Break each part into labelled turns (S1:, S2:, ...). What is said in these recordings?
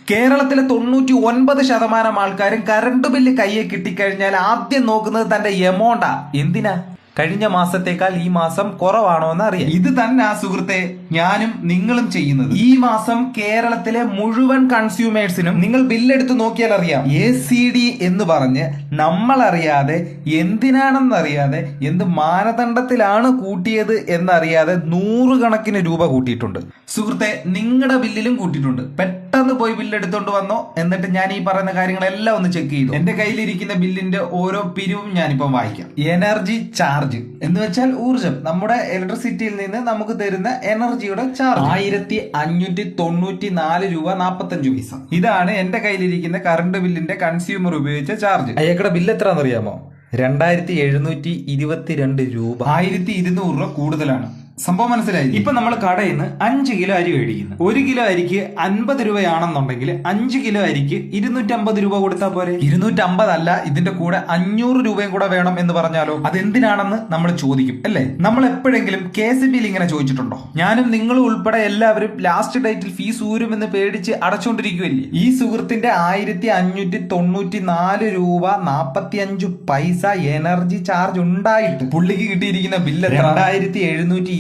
S1: കേരളത്തിലെ 99% ആൾക്കാരും current bill കയ്യെ കിട്ടിക്കഴിഞ്ഞാൽ ആദ്യം നോക്കുന്നത് തന്റെ എമൗണ്ടാ. എന്തിനാ? കഴിഞ്ഞ മാസത്തേക്കാൾ ഈ മാസം കുറവാണോ എന്ന് അറിയാം. ഇത് തന്നെ ആ സുഹൃത്തെ ഞാനും നിങ്ങളും ചെയ്യുന്നത്. ഈ മാസം കേരളത്തിലെ മുഴുവൻ കൺസ്യൂമേഴ്സിനും നിങ്ങൾ ബില്ലെടുത്ത് നോക്കിയാൽ അറിയാം, ACD എന്ന് പറഞ്ഞ് നമ്മളറിയാതെ എന്തിനാണെന്നറിയാതെ എന്ത് മാനദണ്ഡത്തിലാണ് കൂട്ടിയത് എന്നറിയാതെ 100 കണക്കിന് രൂപ കൂട്ടിയിട്ടുണ്ട്. സുഹൃത്തെ, നിങ്ങളുടെ ബില്ലിലും കൂട്ടിയിട്ടുണ്ട്. പെട്ടെന്ന് പോയി ബില്ലെടുത്തോണ്ട് വന്നോ, എന്നിട്ട് ഞാൻ ഈ പറയുന്ന കാര്യങ്ങളെല്ലാം ഒന്ന് ചെക്ക് ചെയ്തു. എന്റെ കയ്യിലിരിക്കുന്ന ബില്ലിന്റെ ഓരോ പിരിവും ഞാനിപ്പം വായിക്കാം. എനർജി ചാർജ് എന്ന് വെച്ചാൽ ഊർജം, നമ്മുടെ ഇലക്ട്രിസിറ്റിയിൽ നിന്ന് നമുക്ക് തരുന്ന എനർജിയുടെ ചാർജ് 1594 രൂപ 45 പൈസ. ഇതാണ് എന്റെ കയ്യിലിരിക്കുന്ന കറണ്ട് ബില്ലിന്റെ കൺസ്യൂമർ ഉപയോഗിച്ച ചാർജ്. അയാളുടെ ബില്ല് എത്രയാണെന്ന് അറിയാമോ? 2722 രൂപ. 1200 രൂപ കൂടുതലാണ്. സംഭവം മനസ്സിലായി. ഇപ്പൊ നമ്മൾ കടയിൽ നിന്ന് 5 കിലോ അരി മേടിക്കുന്നു. 1 കിലോ അരിക്ക് 50 രൂപയാണെന്നുണ്ടെങ്കിൽ 5 കിലോ അരിക്ക് 250 രൂപ കൊടുത്താൽ പോരെ? 250 അല്ല, ഇതിന്റെ കൂടെ 500 രൂപയും കൂടെ വേണം എന്ന് പറഞ്ഞാലോ? അതെന്തിനാണെന്ന് നമ്മൾ ചോദിക്കും അല്ലേ? നമ്മൾ എപ്പോഴെങ്കിലും KCBയിൽ ഇങ്ങനെ ചോദിച്ചിട്ടുണ്ടോ? ഞാനും നിങ്ങളും ഉൾപ്പെടെ എല്ലാവരും ലാസ്റ്റ് ഡേറ്റിൽ ഫീസ് ഊരുമെന്ന് പേടിച്ച് അടച്ചുകൊണ്ടിരിക്കുവല്ലേ? ഈ സുഹൃത്തിന്റെ 1594 രൂപ 45 പൈസ എനർജി ചാർജ് ഉണ്ടായിട്ട് പുള്ളിക്ക് കിട്ടിയിരിക്കുന്ന ബില്ല്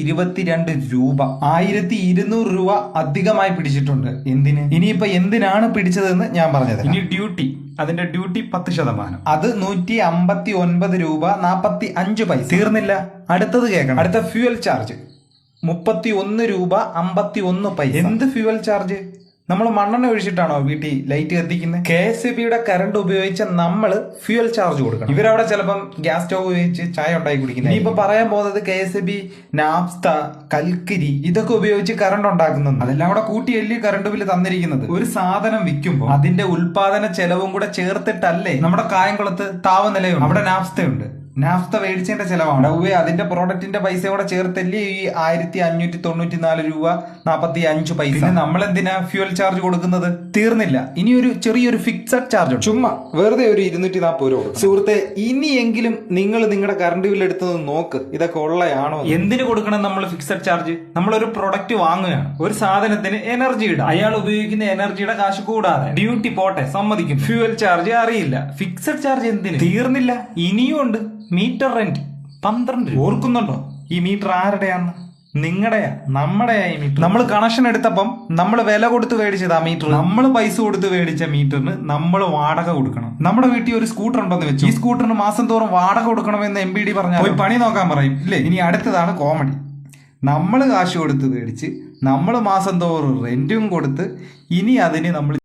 S1: 2722 രൂപ. 1200 രൂപ അധികമായി പിടിച്ചിട്ടുണ്ട്. എന്തിന്? ഇനിയിപ്പോ എന്തിനാണ് പിടിച്ചതെന്ന് ഞാൻ പറഞ്ഞത്. ഇനി ഡ്യൂട്ടി, അതിന്റെ ഡ്യൂട്ടി 10%, അത് 159 രൂപ 45 പൈസ. തീർന്നില്ല, അടുത്തത് കേൾക്കണം. അടുത്ത ഫ്യൂവൽ ചാർജ് 31 രൂപ 51 പൈസ. എന്ത് ഫ്യൂവൽ ചാർജ്? നമ്മൾ മണ്ണെണ്ണ ഒഴിച്ചിട്ടാണോ വീട്ടിൽ ലൈറ്റ് കത്തിക്കുന്നത്? KCBയുടെ കറണ്ട് ഉപയോഗിച്ച നമ്മൾ ഫ്യൂവൽ ചാർജ് കൊടുക്കണം. ഇവരവിടെ ചിലപ്പം ഗ്യാസ് സ്റ്റവ് ഉപയോഗിച്ച് ചായ ഉണ്ടാക്കി കുടിക്കുന്നത്. ഇനിയിപ്പോ പറയാൻ പോകുന്നത് KCB നാഫ്ത, കൽക്കരി ഇതൊക്കെ ഉപയോഗിച്ച് കറണ്ട് ഉണ്ടാക്കുന്നു. അതെല്ലാം കൂടെ കൂട്ടിയല്ലേ കറണ്ട് ബില്ല് തന്നിരിക്കുന്നത്. ഒരു സാധനം വിൽക്കുമ്പോൾ അതിന്റെ ഉൽപാദന ചെലവും കൂടെ ചേർത്തിട്ടല്ലേ നമ്മുടെ കായംകുളത്ത് താപനിലയുണ്ട്, അവിടെ നാഫ്തയുണ്ട്. നാഫ്ത മേടിച്ചതിന്റെ ചെലവാണ്. അതിന്റെ പ്രോഡക്റ്റിന്റെ പൈസ കൂടെ ചേർത്തല്ലേ ഈ 1594 രൂപ 45 പൈസ. പിന്നെ നമ്മൾ എന്തിനാ ഫ്യൂവൽ ചാർജ് കൊടുക്കുന്നത്? തീർന്നില്ല, ഇനി ഒരു ചെറിയൊരു ഫിക്സഡ് ചാർജ് ഉണ്ട്. ചുമ്മാ വെറുതെ ഒരു 240 രൂപ. സുഹൃത്തെ, ഇനിയെങ്കിലും നിങ്ങൾ നിങ്ങളുടെ കറണ്ട് ബില്ല് എടുത്തത് നോക്ക്, ഇതൊക്കെ ഉള്ളയാണോ? എന്തിനു കൊടുക്കണം നമ്മൾ ഫിക്സഡ് ചാർജ്? നമ്മളൊരു പ്രൊഡക്റ്റ് വാങ്ങുകയാണ്, ഒരു സാധനത്തിന് എനർജി ഇടാം, അയാൾ ഉപയോഗിക്കുന്ന എനർജിയുടെ കാശ് കൂടാതെ ഡ്യൂട്ടി പോട്ടെ സമ്മതിക്കും, ഫ്യൂവൽ ചാർജ് അറിയില്ല, ഫിക്സഡ് ചാർജ് എന്തിന്? തീർന്നില്ല, ഇനിയും ഉണ്ട്. മീറ്റർ റെന്റ് 12 രൂപ. ഓർക്കുന്നുണ്ടോ ഈ മീറ്റർ ആരുടെയാന്ന്? നിങ്ങളുടെയാ, നമ്മുടെയാ ഈ മീറ്റർ. നമ്മൾ കണക്ഷൻ എടുത്തപ്പം നമ്മൾ വില കൊടുത്ത് മേടിച്ചതാ മീറ്റർ. നമ്മൾ പൈസ കൊടുത്ത് മേടിച്ച മീറ്ററിന് നമ്മൾ വാടക കൊടുക്കണം. നമ്മുടെ വീട്ടിൽ ഒരു സ്കൂട്ടർ ഉണ്ടെന്ന് വെച്ചു, ഈ സ്കൂട്ടറിന് മാസം തോറും വാടക കൊടുക്കണമെന്ന് MPD പറഞ്ഞാൽ പോയി പണി നോക്കാൻ പറയും ഇല്ലേ? ഇനി അടുത്തതാണ് കോമഡി. നമ്മൾ കാശ് കൊടുത്ത് മേടിച്ച് നമ്മൾ മാസം തോറും റെന്റും കൊടുത്ത് ഇനി അതിന് നമ്മൾ